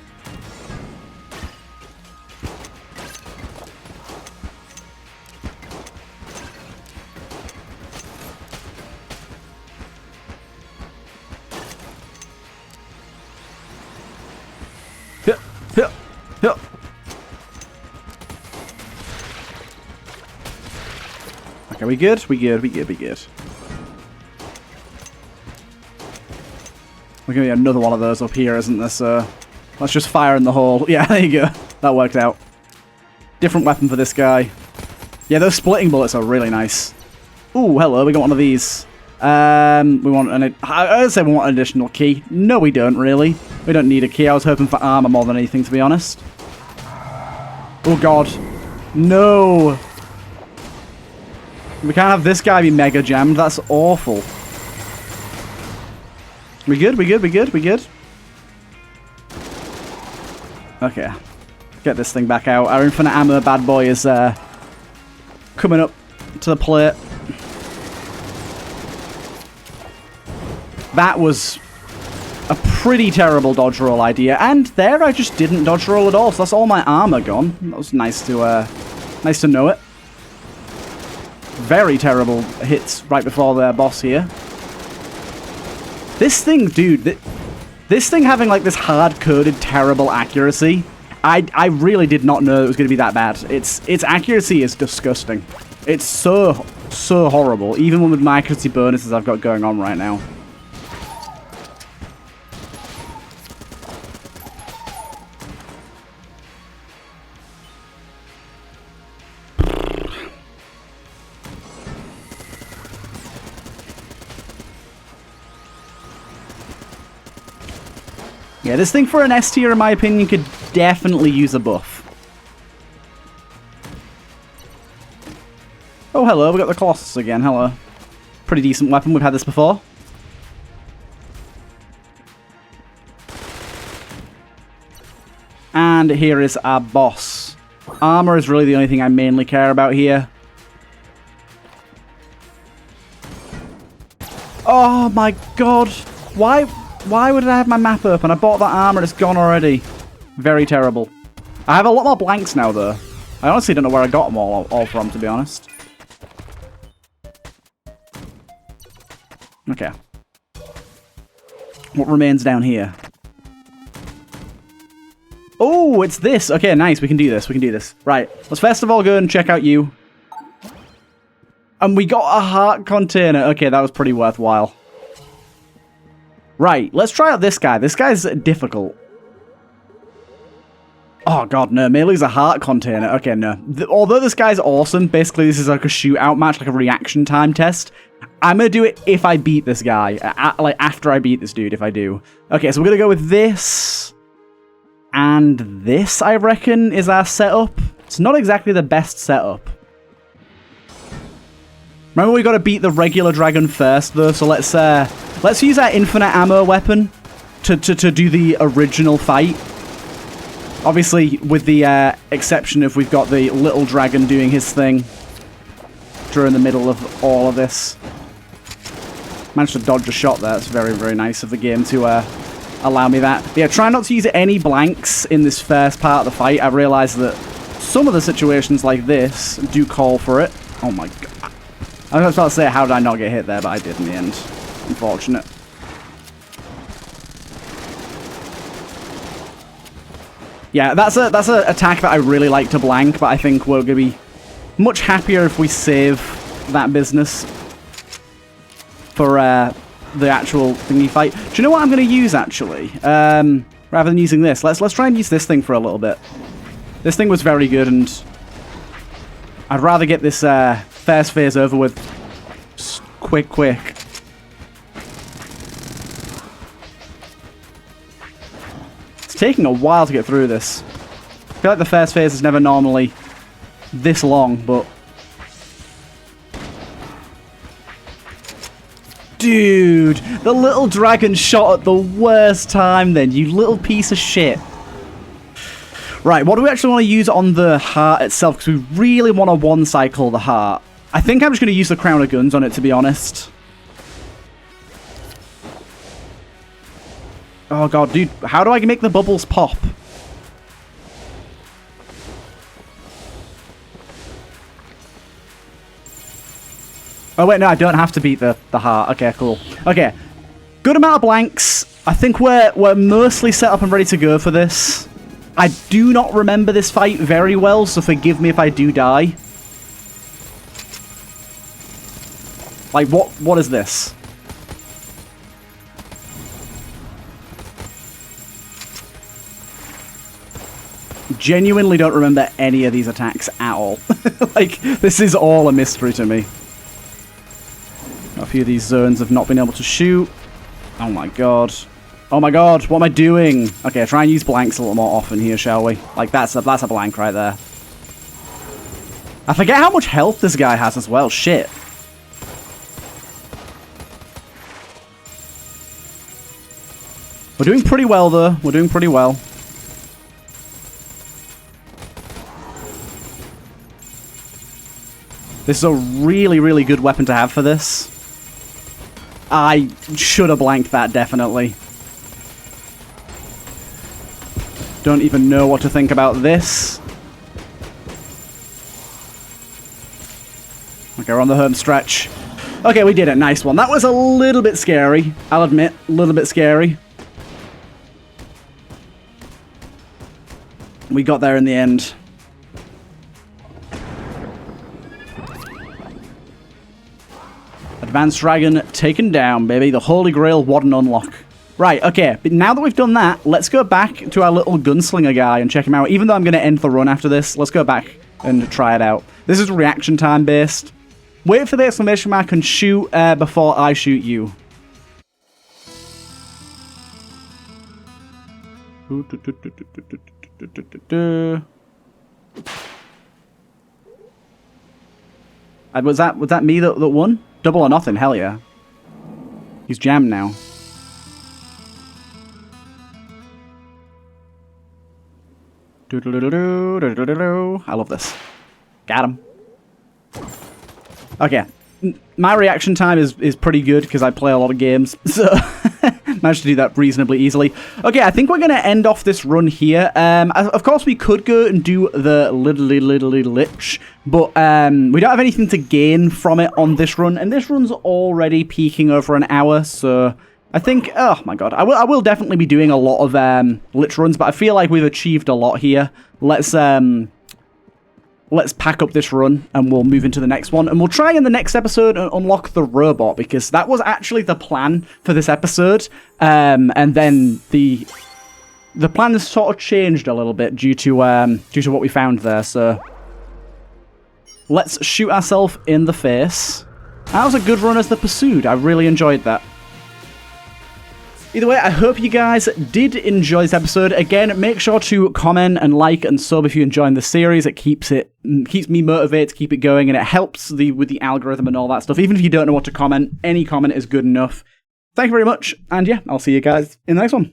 Okay, we good? We good. We're gonna get another one of those up here, isn't there, sir? Let's just fire in the hole. Yeah, there you go. That worked out. Different weapon for this guy. Yeah, those splitting bullets are really nice. Ooh, hello, we got one of these. We want I'd say we want an additional key. No, we don't, really. We don't need a key. I was hoping for armor more than anything, to be honest. Oh, God. No. We can't have this guy be mega jammed. That's awful. We good? Okay. Get this thing back out. Our infinite ammo bad boy is coming up to the plate. That was a pretty terrible dodge roll idea. And there I just didn't dodge roll at all. So that's all my armor gone. That was nice to know it. Very terrible hits right before the boss here. This thing, dude, this thing having like this hard-coded terrible accuracy, I really did not know it was going to be that bad. Its accuracy is disgusting. It's so horrible, even with my accuracy bonuses I've got going on right now. Yeah, this thing for an S tier, in my opinion, could definitely use a buff. Oh, hello, we got the Colossus again, hello. Pretty decent weapon, we've had this before. And here is our boss. Armor is really the only thing I mainly care about here. Oh my god, Why would I have my map open? I bought that armor and it's gone already. Very terrible. I have a lot more blanks now, though. I honestly don't know where I got them all from, to be honest. Okay. What remains down here? Oh, it's this. Okay, nice. We can do this. Right. Let's first of all go and check out you. And we got a heart container. Okay, that was pretty worthwhile. Right, let's try out this guy. This guy's difficult. Oh god, no. Melee's a heart container. Okay, no. Although this guy's awesome, basically this is like a shootout match, like a reaction time test. I'm going to do it if I beat this guy. Like, after I beat this dude, if I do. Okay, so we're going to go with this. And this, I reckon, is our setup. It's not exactly the best setup. Remember, we got to beat the regular dragon first, though, so let's use our infinite ammo weapon to do the original fight. Obviously, with the exception of we've got the little dragon doing his thing during the middle of all of this. Managed to dodge a shot there. It's very, very nice of the game to allow me that. But yeah, try not to use any blanks in this first part of the fight. I realised that some of the situations like this do call for it. Oh my god. I was about to say, how did I not get hit there, but I did in the end. Unfortunate. Yeah, that's an attack that I really like to blank, but I think we're going to be much happier if we save that business for the actual thingy fight. Do you know what I'm going to use, actually? Rather than using this, let's try and use this thing for a little bit. This thing was very good, and I'd rather get this first phase over with quick. It's taking a while to get through this. I feel like the first phase is never normally this long, but... Dude, the little dragon shot at the worst time then, you little piece of shit. Right, what do we actually want to use on the heart itself? Because we really want to one-cycle the heart. I think I'm just going to use the crown of guns on it, to be honest. Oh god, dude, how do I make the bubbles pop? Oh wait, no, I don't have to beat the heart. Okay, cool. Okay, good amount of blanks. I think we're mostly set up and ready to go for this. I do not remember this fight very well, so forgive me if I do die. Like, what is this? Genuinely don't remember any of these attacks at all. Like, this is all a mystery to me. A few of these zones have not been able to shoot. Oh my god. Oh my god, what am I doing? Okay, try and use blanks a little more often here, shall we? Like, that's a blank right there. I forget how much health this guy has as well. Shit. We're doing pretty well, though. We're doing pretty well. This is a really, really good weapon to have for this. I should have blanked that, definitely. Don't even know what to think about this. Okay, we're on the home stretch. Okay, we did it. Nice one. That was a little bit scary. I'll admit, a little bit scary. We got there in the end. Advanced Dragon taken down, baby. The Holy Grail, what an unlock. Right, okay, but now that we've done that, let's go back to our little gunslinger guy and check him out. Even though I'm going to end the run after this, let's go back and try it out. This is reaction time based. Wait for the exclamation mark and shoot before I shoot you. Was that me that won? Double or nothing, hell yeah. He's jammed now. I love this. Got him. Okay. My reaction time is pretty good because I play a lot of games, so managed to do that reasonably easily. Okay, I think we're going to end off this run here. Of course, we could go and do the little lich, but we don't have anything to gain from it on this run, and this run's already peaking over an hour, so I think, oh my god, I will definitely be doing a lot of lich runs, but I feel like we've achieved a lot here. Let's pack up this run and we'll move into the next one. And we'll try in the next episode and unlock the robot, because that was actually the plan for this episode. And then the plan has sort of changed a little bit due to what we found there. So let's shoot ourselves in the face. That was a good run as the Pursued. I really enjoyed that. Either way, I hope you guys did enjoy this episode. Again, make sure to comment and like and sub if you're enjoying the series. It keeps me motivated to keep it going, and it helps with the algorithm and all that stuff. Even if you don't know what to comment, any comment is good enough. Thank you very much, and yeah, I'll see you guys in the next one.